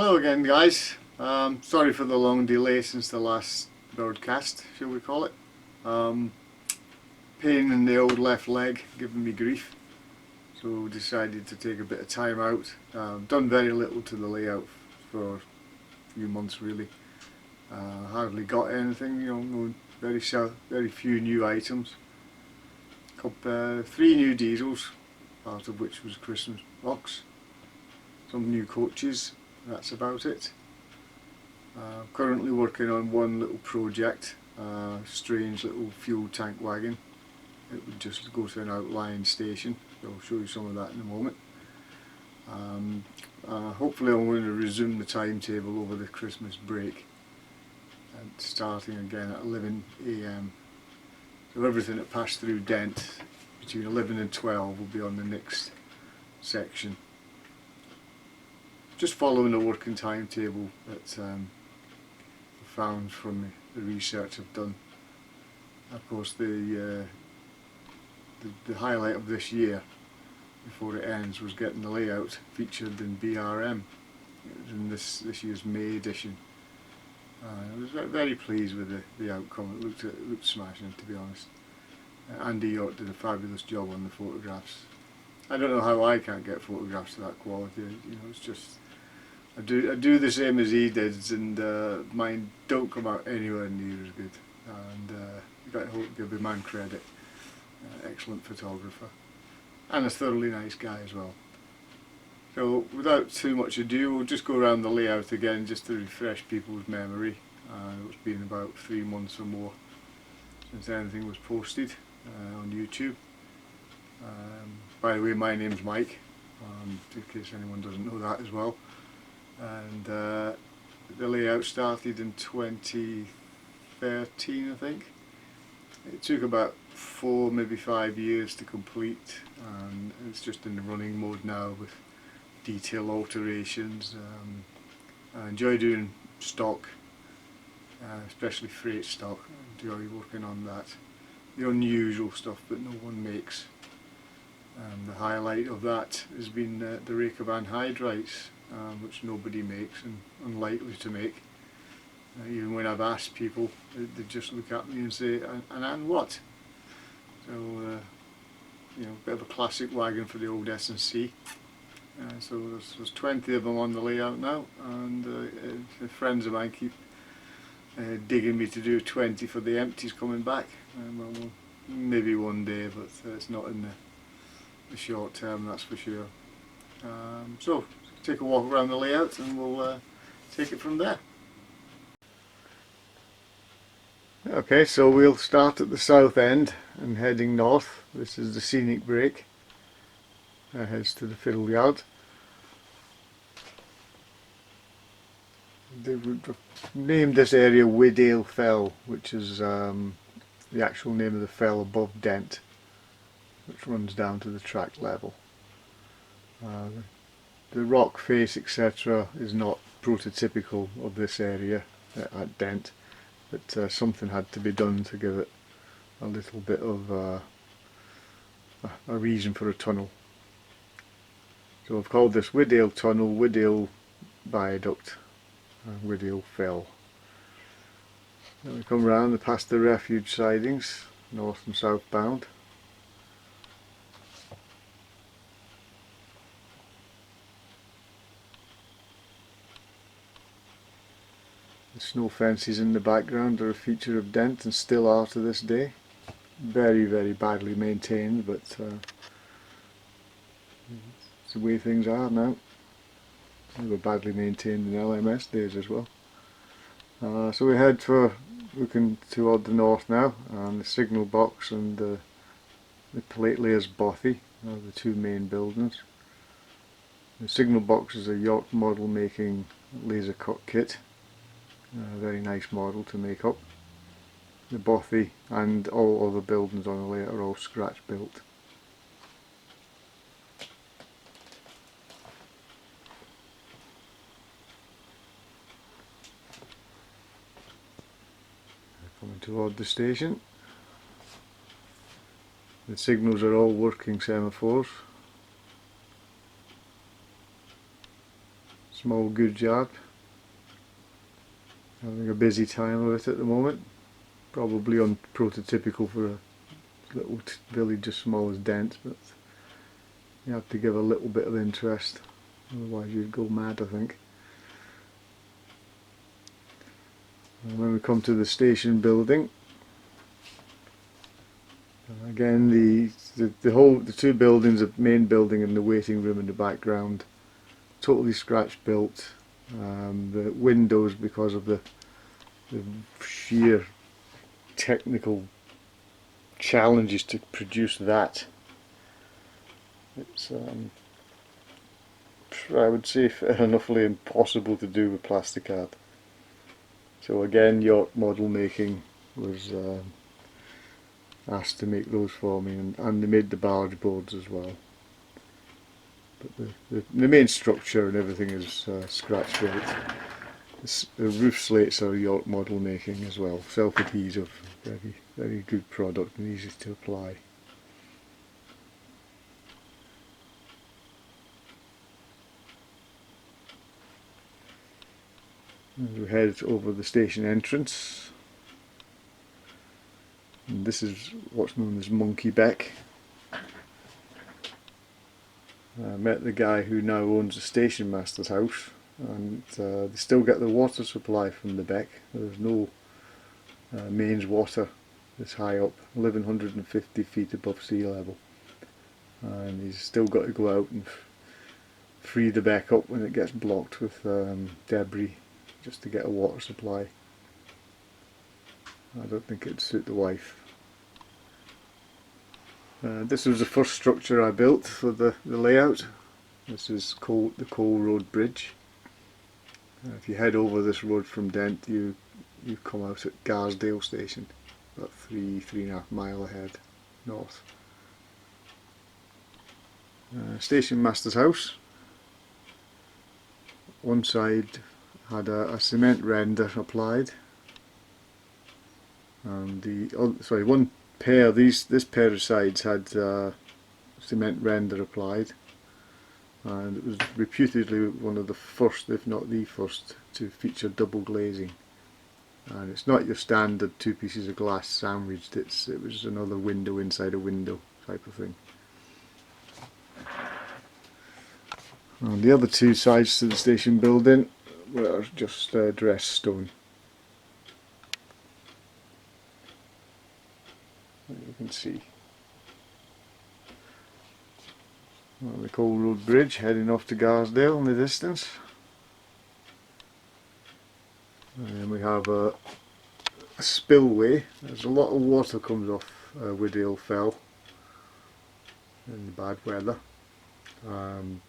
Hello again, guys. Sorry for the long delay since the last broadcast, shall we call it. Pain in the old left leg giving me grief, so decided to take a bit of time out. Done very little to the layout for a few months really. Hardly got anything, no, very few new items. 3 new diesels, part of which was Christmas box. Some new coaches, that's about it. Currently working on one little project, strange little fuel tank wagon. It would just go to an outlying station, so I'll show you some of that in a moment. Hopefully I'm going to resume the timetable over the Christmas break and starting again at 11 AM. So everything that passed through Dent between 11 and 12 will be on the next section. Just following the working timetable that I found from the research I've done. Of course, the highlight of this year, before it ends, was getting the layout featured in BRM. It was in this year's May edition. I was very pleased with the outcome. It looked smashing, to be honest. Andy Yacht did a fabulous job on the photographs. I don't know how I can't get photographs to that quality. It's just I do the same as he did, and mine don't come out anywhere near as good. And you got to give the man credit. Excellent photographer, and a thoroughly nice guy as well. So without too much ado, we'll just go around the layout again just to refresh people's memory. It's been about 3 months or more since anything was posted on YouTube. By the way, my name's Mike, in case anyone doesn't know that as well. And the layout started in 2013, I think. It took about 4, maybe 5 years to complete, and it's just in the running mode now with detail alterations. I enjoy doing stock, especially freight stock. I enjoy working on that. The unusual stuff that no one makes. The highlight of that has been the Reykjavik anhydrites, which nobody makes and unlikely to make. Even when I've asked people, they just look at me and say, and what? So, a bit of a classic wagon for the old S&C. So there's 20 of them on the layout now, and friends of mine keep digging me to do 20 for the empties coming back. Well, maybe one day, but it's not in the short term, that's for sure. So take a walk around the layout and we'll take it from there. Okay, so we'll start at the south end and heading north. This is the scenic break. Heads to the fiddle yard. They've named this area Widdale Fell, which is the actual name of the fell above Dent, which runs down to the track level. The rock face, etc., is not prototypical of this area at Dent, but something had to be done to give it a little bit of a reason for a tunnel. So I've called this Widdale Tunnel, Widdale Viaduct, Widdale Fell. Then we come round and past the refuge sidings, north and southbound. The snow fences in the background are a feature of Dent and still are to this day. Very, very badly maintained, but it's the way things are now. They were badly maintained in LMS days as well. So we head for looking toward the north now, and the signal box and the plate layers bothy are the 2 main buildings. The signal box is a York model making laser cut kit. A very nice model to make up. The bothy and all other buildings on the layout are all scratch built. Coming toward the station. The signals are all working semaphores. small goods yard. Having a busy time of it at the moment. Probably unprototypical for a little village as small as Dent, but you have to give a little bit of interest, otherwise you'd go mad, I think. And when we come to the station building, again the two buildings, the main building and the waiting room in the background, totally scratch built. The windows, because of the sheer technical challenges to produce that, it's I would say fair enoughly impossible to do with plastic art. So again, York Model Making was asked to make those for me, and they made the barge boards as well. But the main structure and everything is scratch built. The roof slates are York Model Making as well, self-adhesive, very good product and easy to apply. As we head over the station entrance, and this is what's known as Monkey Beck. I met the guy who now owns the station master's house, and they still get the water supply from the beck. There's no mains water this high up, 1150 feet above sea level, and he's still got to go out and free the beck up when it gets blocked with debris, just to get a water supply. I don't think it'd suit the wife. This was the first structure I built for the layout. This is the Coal Road Bridge. If you head over this road from Dent, you come out at Garsdale Station, about 3.5 miles ahead north. Station master's house. One side had a cement render applied, and one pair, this pair of sides had cement render applied, and it was reputedly one of the first, if not the first, to feature double glazing. And it's not your standard two pieces of glass sandwiched, it was another window inside a window type of thing. And the other two sides to the station building were just dressed stone. You can see the Coal Road Bridge heading off to Garsdale in the distance. And then we have a spillway. There's a lot of water comes off Woodale Fell in the bad weather, and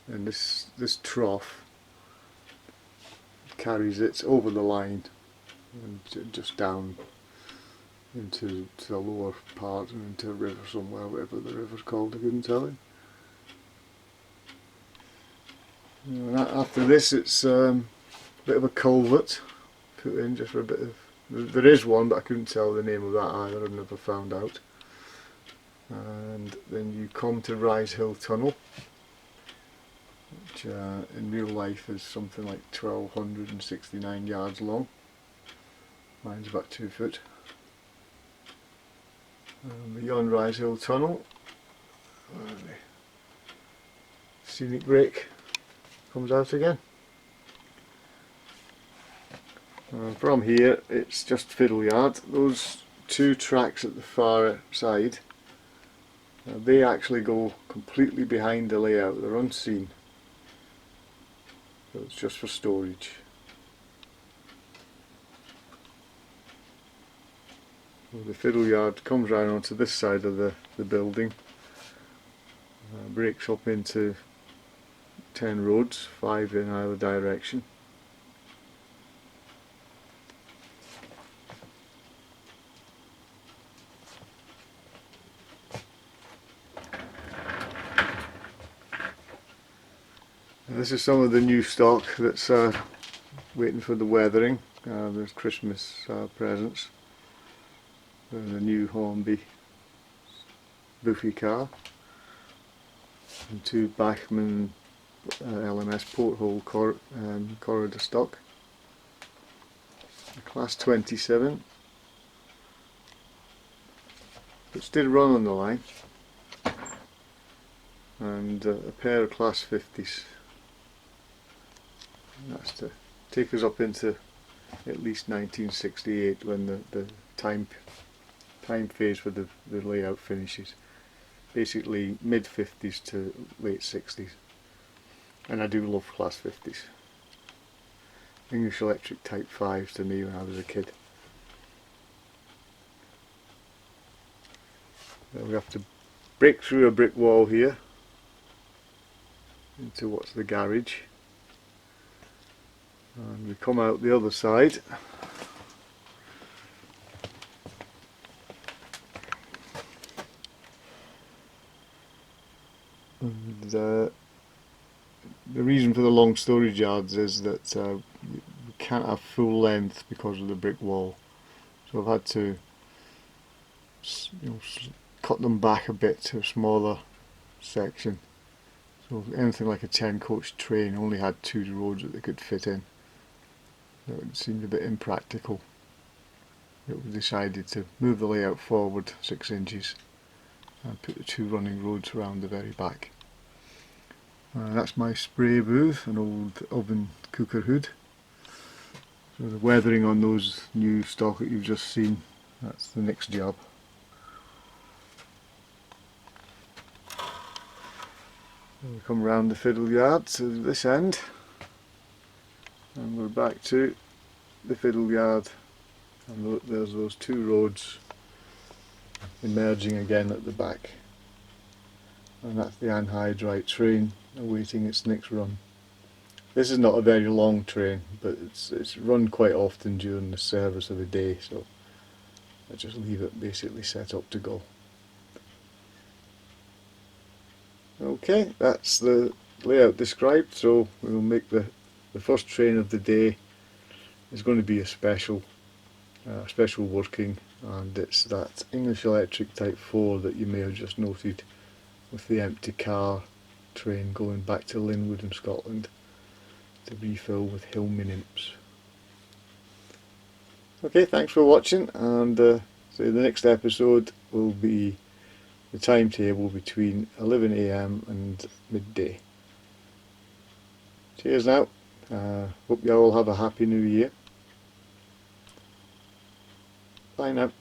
this trough carries it over the line and just down into the lower part and into a river somewhere, whatever the river's called, I couldn't tell you. And after this, it's a bit of a culvert put in just for a bit of. There is one, but I couldn't tell the name of that either. I've never found out. And then you come to Rise Hill Tunnel, which in real life is something like 1,269 yards long. Mine's about 2 foot. Beyond Rise Hill Tunnel, the scenic break comes out again. From here it's just fiddle yard. Those two tracks at the far side, they actually go completely behind the layout, they're unseen. So it's just for storage. So the fiddle yard comes round onto this side of the building, breaks up into 10 roads, 5 in either direction. And this is some of the new stock that's waiting for the weathering. There's Christmas presents. There's a new Hornby Buffy car, and 2 Bachmann LMS porthole corridor stock. A class 27, but still run on the line, and a pair of class 50s. And that's to take us up into at least 1968, when the time phase for the layout finishes. Basically mid 50s to late 60s, and I do love class 50s. English Electric Type 5s to me when I was a kid. We have to break through a brick wall here into what's the garage, and we come out the other side. And the reason for the long storage yards is that we can't have full length because of the brick wall, so I've had to cut them back a bit to a smaller section. So anything like a 10 coach train only had 2 roads that they could fit in. So it seemed a bit impractical. But we decided to move the layout forward 6 inches and put the 2 running roads around the very back. That's my spray booth, an old oven cooker hood. So the weathering on those new stock that you've just seen, that's the next job. And we come round the fiddle yard to this end, and we're back to the fiddle yard, and there's those 2 roads emerging again at the back, and that's the anhydrite train awaiting its next run. This is not a very long train, but it's run quite often during the service of the day, so I just leave it basically set up to go. Okay, that's the layout described, so we'll make the first train of the day is going to be a special working, and it's that English Electric Type 4 that you may have just noted with the empty car train going back to Linwood in Scotland to refill with Hillman imps. Okay, thanks for watching, and so the next episode will be the timetable between 11 AM and midday. Cheers now. Hope you all have a happy new year. Bye now.